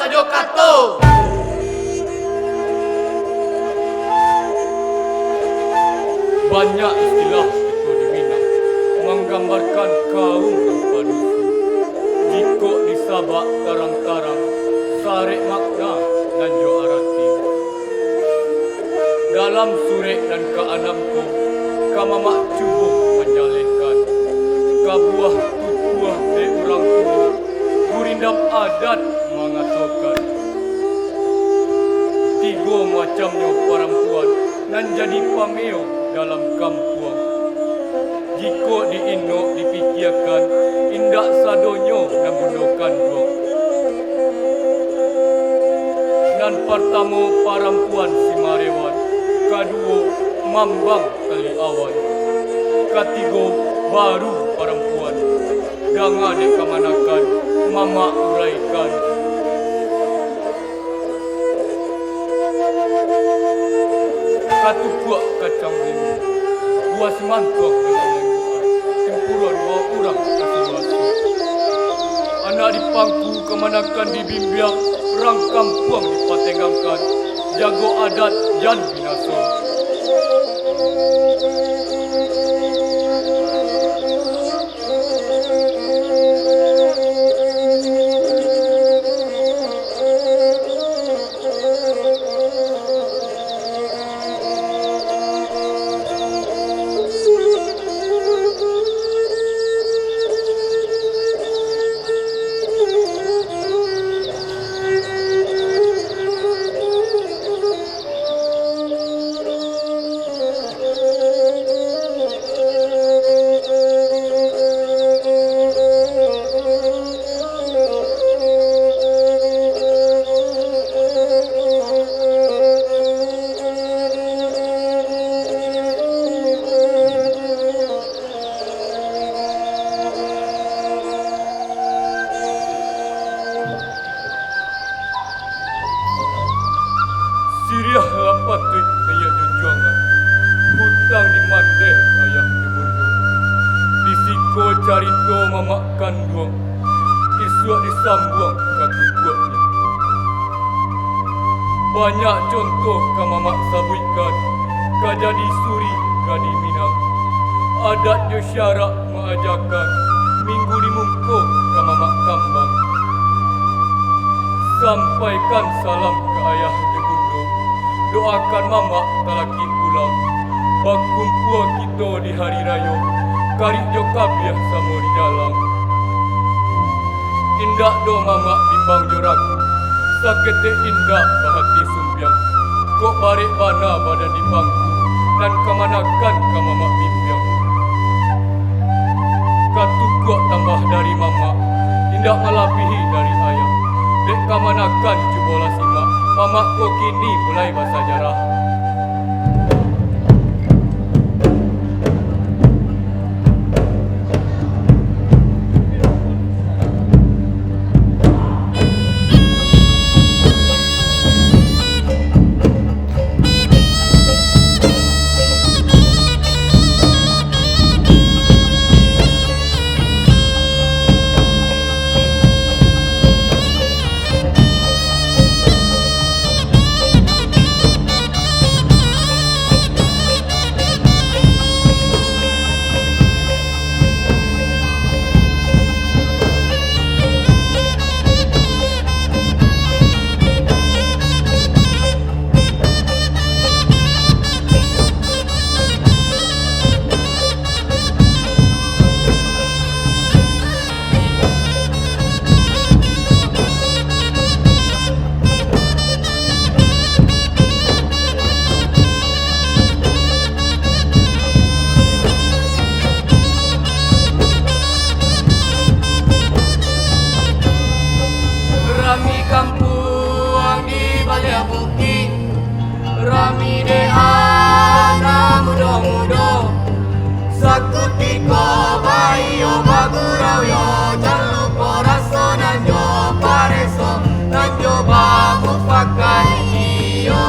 sajo kato. Banyak istilah itu di Minang menggambarkan kaum yang padusi. Jika disabak tarang-tarang, sarek makna dan jo arati. Dalam surek dan keanamku, kamamak cubuh menjalehkan. Kabuah tutuah de orang tua, gurindap adat mengatakan. Tiga macamnya perempuan nan jadi pameo dalam kampung. Jika diindok dipikirkan, indak sadonyo dan bundokan dong. Dan pertama perempuan si Marewan, kedua mambang kali awan, ketiga baru perempuan, dangan dikemanakan, mama uraikan. Katukuk kacang ini, buah semantuk dengan tempuran bawa orang kasih batu. Anak di pangku kemanakan dibimbing, perang kampung dipatengangkan, jago adat jan binasa. Siriah lapatut ayah junjungan, hutang di mandeh ayah dibunuh. Disiko carito mamak kandung, isuak disambung katukuknya. Banyak contoh ka mamak sabuikan, ka jadi suri ka di Minang. Adatnya syarak mengajarkan, minggu di mungko ka mamak kambang. Sampaikan salam ke ayah dibunuh, doakan mamak talaki pulang. Bakumpul kita di hari raya, karik jo kabiah sama di jalan. Indak do mamak bimbang joraku, sakete indak bahati sumbiang. Kok barek bana badan di bangku, dan kemanakan ka mamak mimpiang. Katukuk tambah dari mamak, indak melapihi dari ayah. Dek kamanakan cubola simak, mamak ko kini mulai bahasa jarah. Rami de ana mudo-mudo, sakutiko bayo bagurau yo, jangan lupa rasa nanjo pareso, nanjo bamu pakai iyo.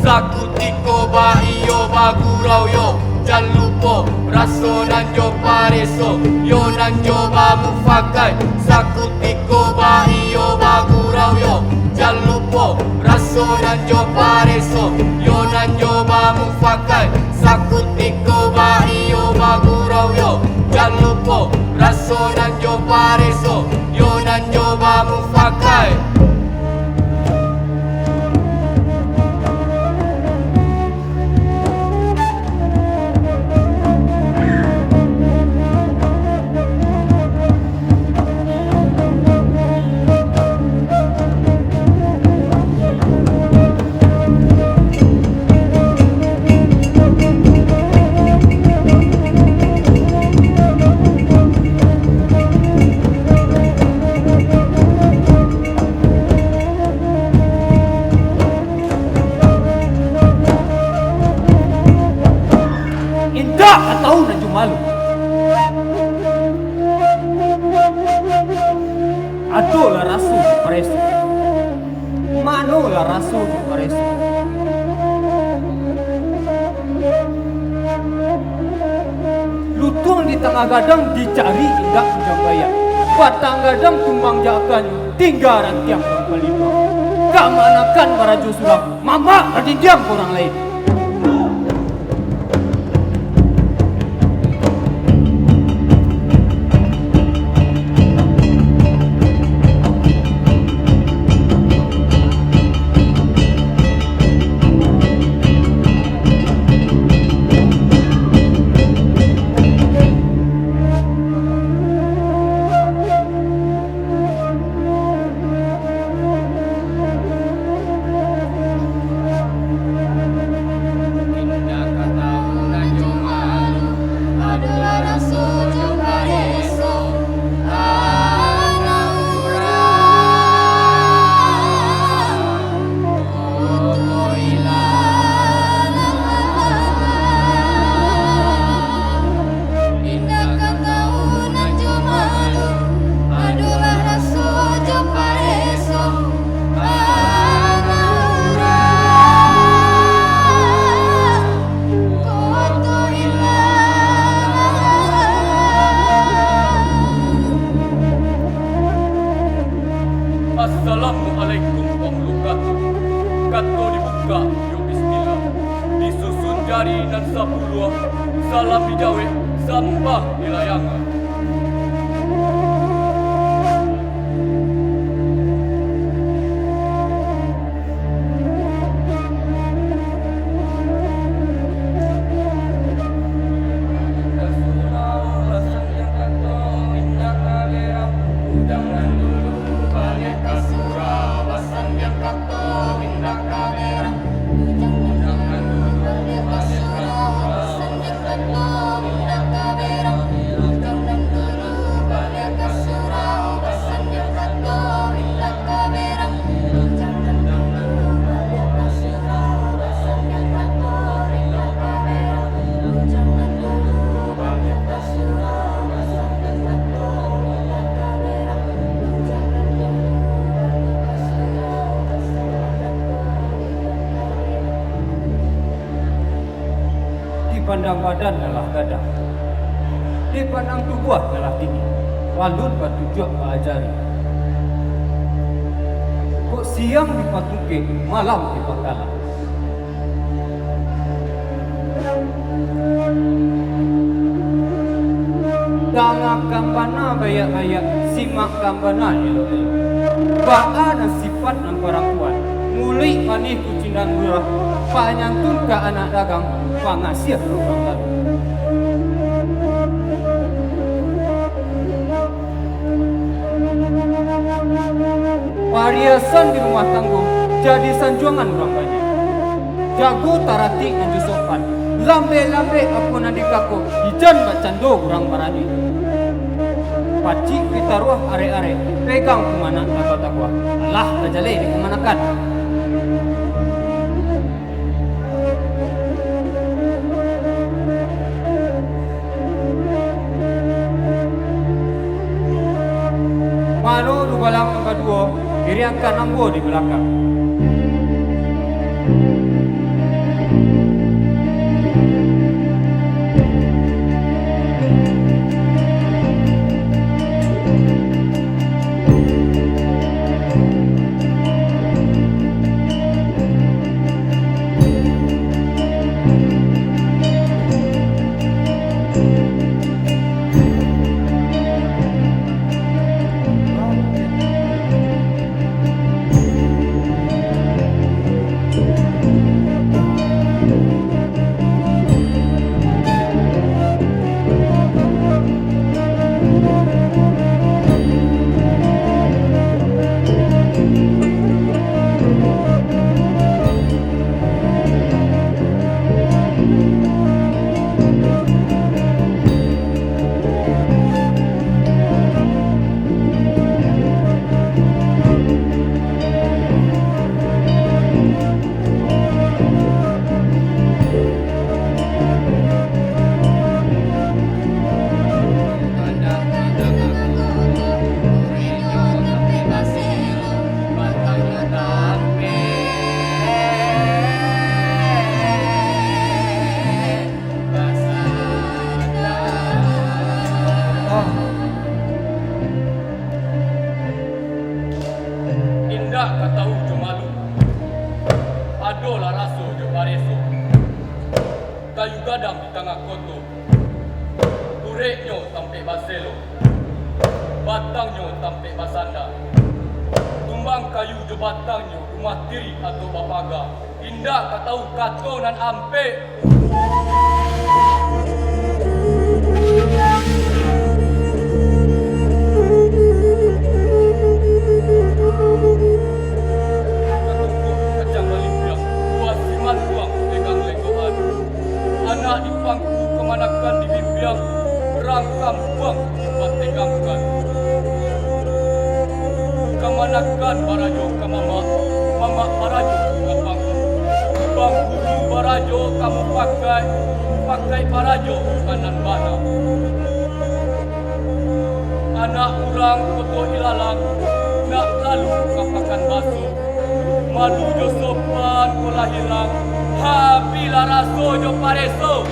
Sakutiko bayo bagurau yo, jangan lupa rasa nanjo pareso. pareso Yonan coba mufakai Sakutiko ba iyo bagurau yo Jalupo raso nan jo pareso Yonan coba mufakai Sakutiko ba iyo bagurau yo Jalupo raso nan jo pareso Yonan coba mufakai Indah tahu Nanju malu. Aduh lah rasu paresu. Mano lah rasu paresu. Lutung di tengah gadang dicari indah penjambaya. Batang gadang tumbang jakan tinggal rantiang berkelima. Kamanakan maraju suram. Mama diam orang lain. Assalamualaikum wabarakatuh. Kato dibuka, yo bismillah. Disusun jari dan sapuluh, salam dijawe, sambah dilayangan. Dipandang badan adalah gadang, dipandang tubuh adalah tinggi, walun batu jok ajari. Kok siang dipatuke, malam dipakalah. Danga kambana bayak-bayak, simak kambana elo-elo. Baa dan sifat nan perempuan, mulai panih kucing dan murah, panyantun ke anak dagang, pangasih orang lalu. Pariasan di rumah tanggung jadi sanjuangan orang banyak. Jago tarati anju sopan, lambe-lambe aku nandikaku, ijan bacando orang marani. Paci kita ruah are-are, pegang kemana atau takwa. Allah kajale di kemanakan. Malu du balang angka dua, diri angka nambo di belakang. elo. Batangnya tampe basanda. Tumbang kayu jo batangnya rumah tiri atau bapaga. Indah katau kato nan ampe. Ketumpuk kacang balimbiak, buat siman tuang pegang legoan. Anak di pangku kemanakan di bimbiang, rangkam buang tempat tegangkan. Kemanakan barajo ke mama, mama barajo ke pangku. Bangku barajo kamu pakai barajo kanan bana. Anak urang koto ilalang, nak lalu kapakan basuh. Madu jo sopan kola hilang, habila raso jo pareso.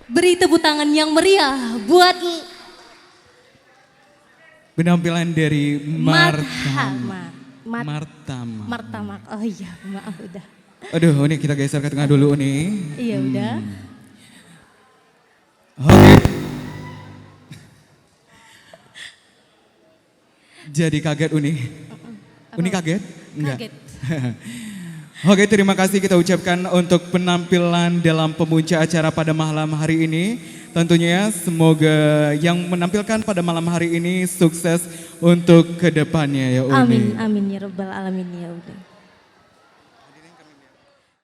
Beri tepuk tangan yang meriah buat penampilan dari Martama. Martama. Oh iya, maaf udah. Aduh, ini kita geser ke tengah dulu nih. Iya udah. Oke. Jadi kaget Uni. Uni kaget? Enggak. Kaget. Oke, terima kasih kita ucapkan untuk penampilan dalam pemuncak acara pada malam hari ini. Tentunya semoga yang menampilkan pada malam hari ini sukses untuk kedepannya ya Uni. Amin, amin ya rabbal alamin ya udah.